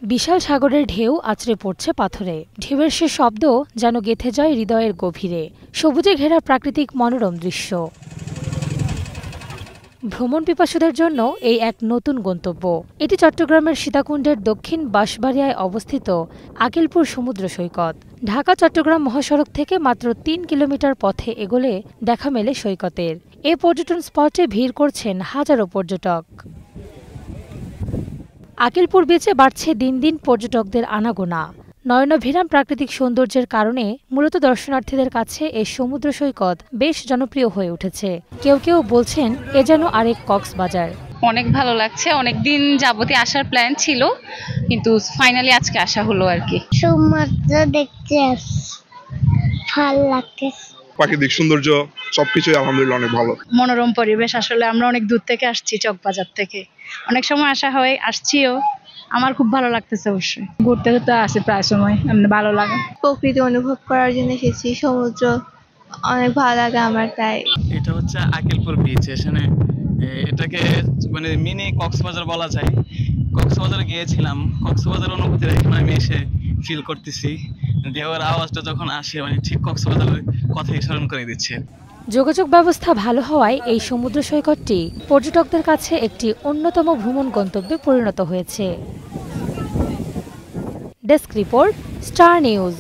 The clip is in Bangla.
বিশাল সাগরের ঢেউ আছড়ে পড়ছে পাথরে। ঢেউয়ের সে শব্দ যেন গেঁথে যায় হৃদয়ের গভীরে। সবুজে ঘেরা প্রাকৃতিক মনোরম দৃশ্য। ভ্রমণ পিপাসুদের জন্য এই এক নতুন গন্তব্য। এটি চট্টগ্রামের সীতাকুণ্ডের দক্ষিণ বাঁশবাড়িয়ায় অবস্থিত আকিলপুর সমুদ্র সৈকত। ঢাকা-চট্টগ্রাম মহাসড়ক থেকে মাত্র ৩ কিলোমিটার পথে এগোলে দেখা মেলে সৈকতের। এ পর্যটন স্পটে ভিড় করছেন হাজারো পর্যটক। আকিলপুর বিচে বাড়ছে দিন দিন পর্যটকদের আনাগোনা। নয়নাভিরাম প্রাকৃতিক সৌন্দর্যের কারণে মূলত দর্শনার্থীদের কাছে এই সমুদ্র সৈকত বেশ জনপ্রিয় হয়ে উঠেছে। কেউ কেউ বলছেন এ যেন আরেক কক্সবাজার। অনেক ভালো লাগছে। অনেকদিন যাবতীয় আসার প্ল্যান ছিল, কিন্তু ফাইনালি আজকে আসা হলো আর কি। সমুদ্র দেখতে ভালো লাগছে। প্রাকৃতিক সৌন্দর্য সবকিছুই আলহামদুলিল্লাহ অনেক ভালো। মনোরম পরিবেশ। আসলে আমরা অনেক দূর থেকে আসছি, চকবাজার থেকে। অনেক সময় আসা হয়, আসছিও। আমার খুব ভালো লাগতেছে। অবশ্যই ঘুরতে ঘুরতে আসি প্রায় সময়, ভালো লাগে। প্রকৃতি অনুভব করার জন্য এসেছি। সমুদ্র অনেক ভালো লাগে আমার। তাই এটা হচ্ছে আকিলপুর বিচ। এটাকে মানে মিনি কক্সবাজার বলা যায়। কক্সবাজারে গিয়েছিলাম, কক্সবাজার অনুভূতি এখন আমি এসে ফিল করতেছি। ঢেউয়ের আওয়াজটা যখন আসে মানে ঠিক কক্সবাজারের কথাই স্মরণ করে দিচ্ছে। যোগাযোগ ব্যবস্থা ভালো হওয়ায় এই সমুদ্র সৈকতটি পর্যটকদের কাছে একটি অন্যতম ভ্রমণ গন্তব্যে পরিণত হয়েছে। Desk report, star news.